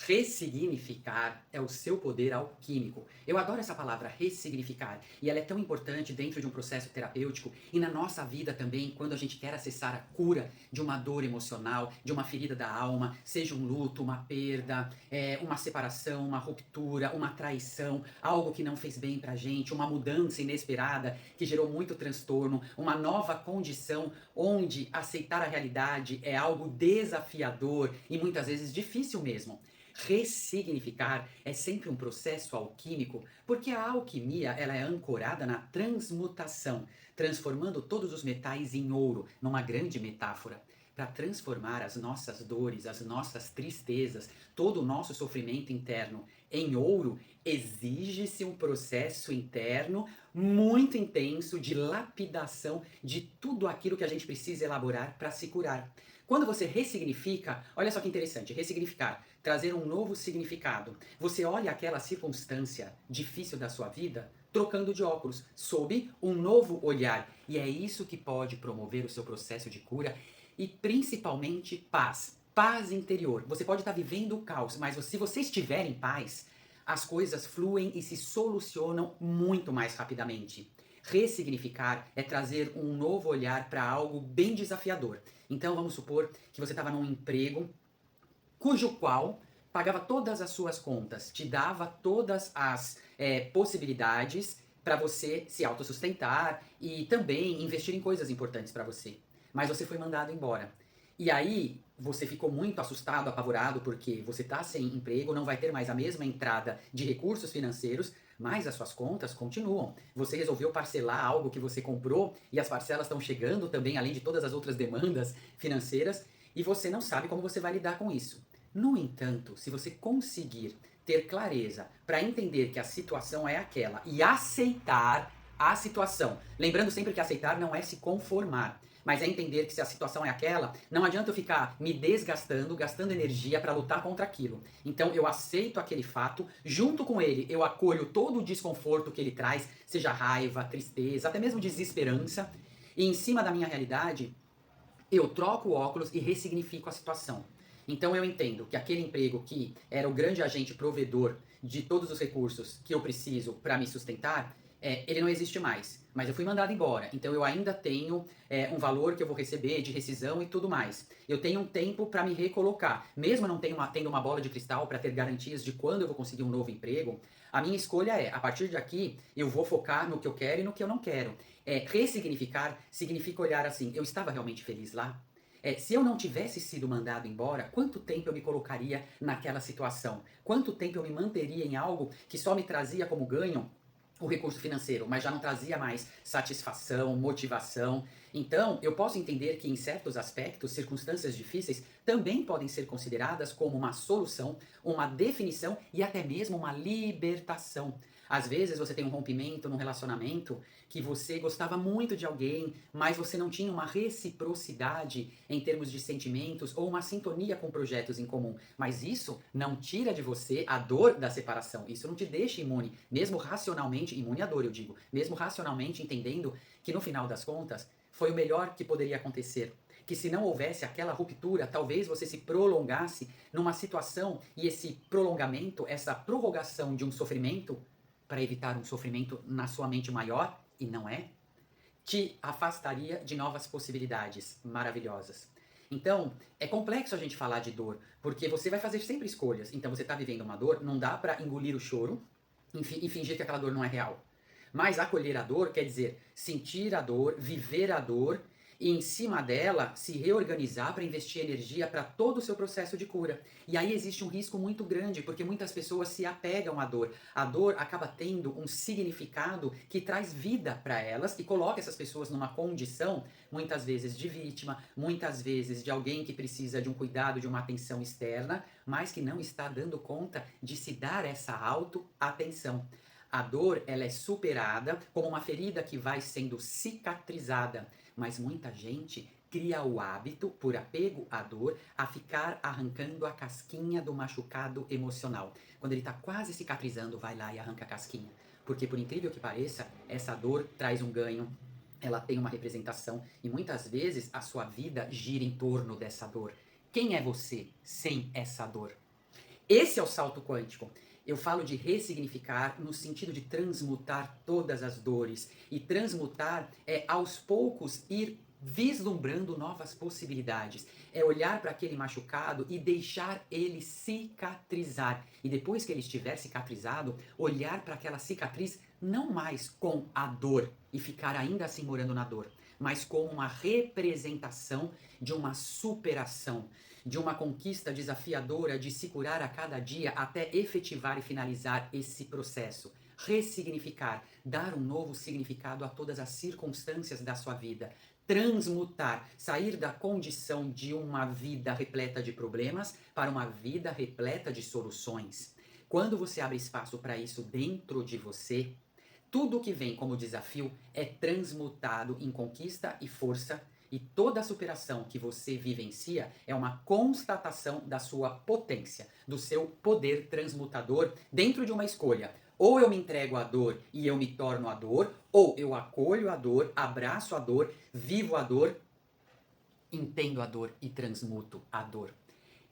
Ressignificar é o seu poder alquímico. Eu adoro essa palavra ressignificar e ela é tão importante dentro de um processo terapêutico e na nossa vida também, quando a gente quer acessar a cura de uma dor emocional, de uma ferida da alma, seja um luto, uma perda, uma separação, uma ruptura, uma traição, algo que não fez bem pra gente, uma mudança inesperada que gerou muito transtorno, uma nova condição onde aceitar a realidade é algo desafiador e muitas vezes difícil mesmo. Ressignificar é sempre um processo alquímico, porque a alquimia ela é ancorada na transmutação, transformando todos os metais em ouro, numa grande metáfora. Para transformar as nossas dores, as nossas tristezas, todo o nosso sofrimento interno em ouro, exige-se um processo interno muito intenso de lapidação de tudo aquilo que a gente precisa elaborar para se curar. Quando você ressignifica, olha só que interessante, ressignificar, trazer um novo significado. Você olha aquela circunstância difícil da sua vida trocando de óculos, sob um novo olhar. E é isso que pode promover o seu processo de cura e principalmente paz. Paz interior. Você pode estar vivendo o caos, mas se você estiver em paz, as coisas fluem e se solucionam muito mais rapidamente. Ressignificar é trazer um novo olhar para algo bem desafiador. Então vamos supor que você estava num emprego cujo qual pagava todas as suas contas, te dava todas as possibilidades para você se autossustentar e também investir em coisas importantes para você. Mas você foi mandado embora. E aí você ficou muito assustado, apavorado, porque você está sem emprego, não vai ter mais a mesma entrada de recursos financeiros, mas as suas contas continuam. Você resolveu parcelar algo que você comprou e as parcelas estão chegando também, além de todas as outras demandas financeiras, e você não sabe como você vai lidar com isso. No entanto, se você conseguir ter clareza para entender que a situação é aquela e aceitar a situação, lembrando sempre que aceitar não é se conformar, mas é entender que se a situação é aquela, não adianta eu ficar me desgastando, gastando energia para lutar contra aquilo. Então eu aceito aquele fato, junto com ele eu acolho todo o desconforto que ele traz, seja raiva, tristeza, até mesmo desesperança, e em cima da minha realidade eu troco o óculos e ressignifico a situação. Então eu entendo que aquele emprego que era o grande agente provedor de todos os recursos que eu preciso para me sustentar, ele não existe mais. Mas eu fui mandado embora, então eu ainda tenho um valor que eu vou receber de rescisão e tudo mais. Eu tenho um tempo para me recolocar. Mesmo não tendo uma bola de cristal para ter garantias de quando eu vou conseguir um novo emprego, a minha escolha é, a partir de aqui, eu vou focar no que eu quero e no que eu não quero. Ressignificar significa olhar assim, eu estava realmente feliz lá? Se eu não tivesse sido mandado embora, quanto tempo eu me colocaria naquela situação? Quanto tempo eu me manteria em algo que só me trazia como ganho o recurso financeiro, mas já não trazia mais satisfação, motivação? Então, eu posso entender que em certos aspectos, circunstâncias difíceis também podem ser consideradas como uma solução, uma definição e até mesmo uma libertação. Às vezes você tem um rompimento num relacionamento que você gostava muito de alguém, mas você não tinha uma reciprocidade em termos de sentimentos ou uma sintonia com projetos em comum. Mas isso não tira de você a dor da separação. Isso não te deixa imune, mesmo racionalmente, imune à dor, eu digo, mesmo racionalmente entendendo que no final das contas foi o melhor que poderia acontecer. Que se não houvesse aquela ruptura, talvez você se prolongasse numa situação e esse prolongamento, essa prorrogação de um sofrimento para evitar um sofrimento na sua mente maior, e não é, te afastaria de novas possibilidades maravilhosas. Então, é complexo a gente falar de dor, porque você vai fazer sempre escolhas. Então, você está vivendo uma dor, não dá para engolir o choro e fingir que aquela dor não é real. Mas acolher a dor quer dizer sentir a dor, viver a dor e em cima dela se reorganizar para investir energia para todo o seu processo de cura. E aí existe um risco muito grande, porque muitas pessoas se apegam à dor. A dor acaba tendo um significado que traz vida para elas e coloca essas pessoas numa condição, muitas vezes de vítima, muitas vezes de alguém que precisa de um cuidado, de uma atenção externa, mas que não está dando conta de se dar essa auto-atenção. A dor, ela é superada como uma ferida que vai sendo cicatrizada, mas muita gente cria o hábito, por apego à dor, a ficar arrancando a casquinha do machucado emocional. Quando ele está quase cicatrizando, vai lá e arranca a casquinha. Porque, por incrível que pareça, essa dor traz um ganho, ela tem uma representação e muitas vezes a sua vida gira em torno dessa dor. Quem é você sem essa dor? Esse é o salto quântico. Eu falo de ressignificar no sentido de transmutar todas as dores. E transmutar é, aos poucos, ir vislumbrando novas possibilidades. É olhar para aquele machucado e deixar ele cicatrizar. E depois que ele estiver cicatrizado, olhar para aquela cicatriz não mais com a dor e ficar ainda assim morando na dor, mas como uma representação de uma superação, de uma conquista desafiadora de se curar a cada dia até efetivar e finalizar esse processo. Ressignificar, dar um novo significado a todas as circunstâncias da sua vida. Transmutar, sair da condição de uma vida repleta de problemas para uma vida repleta de soluções. Quando você abre espaço para isso dentro de você, tudo que vem como desafio é transmutado em conquista e força, e toda a superação que você vivencia é uma constatação da sua potência, do seu poder transmutador dentro de uma escolha. Ou eu me entrego à dor e eu me torno a dor, ou eu acolho a dor, abraço a dor, vivo a dor, entendo a dor e transmuto a dor.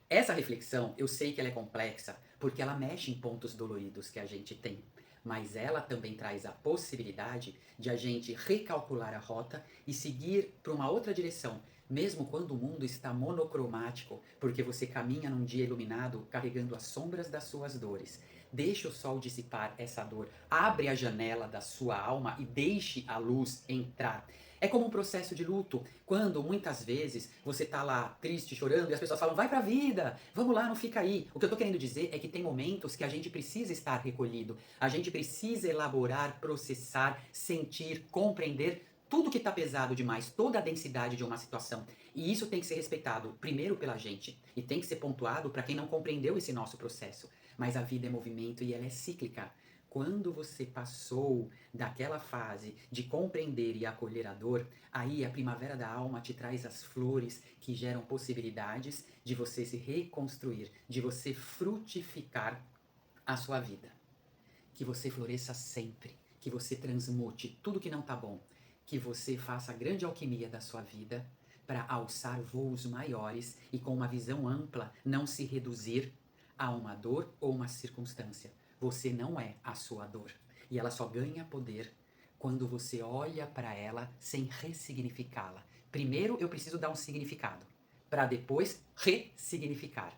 Essa reflexão, eu sei que ela é complexa, porque ela mexe em pontos doloridos que a gente tem, mas ela também traz a possibilidade de a gente recalcular a rota e seguir para uma outra direção, mesmo quando o mundo está monocromático, porque você caminha num dia iluminado carregando as sombras das suas dores. Deixe o sol dissipar essa dor, abre a janela da sua alma e deixe a luz entrar. É como um processo de luto, quando muitas vezes você tá lá triste, chorando, e as pessoas falam, vai pra vida, vamos lá, não fica aí. O que eu tô querendo dizer é que tem momentos que a gente precisa estar recolhido, a gente precisa elaborar, processar, sentir, compreender tudo que tá pesado demais, toda a densidade de uma situação. E isso tem que ser respeitado, primeiro pela gente, e tem que ser pontuado para quem não compreendeu esse nosso processo. Mas a vida é movimento e ela é cíclica. Quando você passou daquela fase de compreender e acolher a dor, aí a primavera da alma te traz as flores que geram possibilidades de você se reconstruir, de você frutificar a sua vida. Que você floresça sempre, que você transmute tudo que não tá bom, que você faça a grande alquimia da sua vida para alçar voos maiores e com uma visão ampla não se reduzir a uma dor ou uma circunstância. Você não é a sua dor. E ela só ganha poder quando você olha para ela sem ressignificá-la. Primeiro eu preciso dar um significado, para depois ressignificar.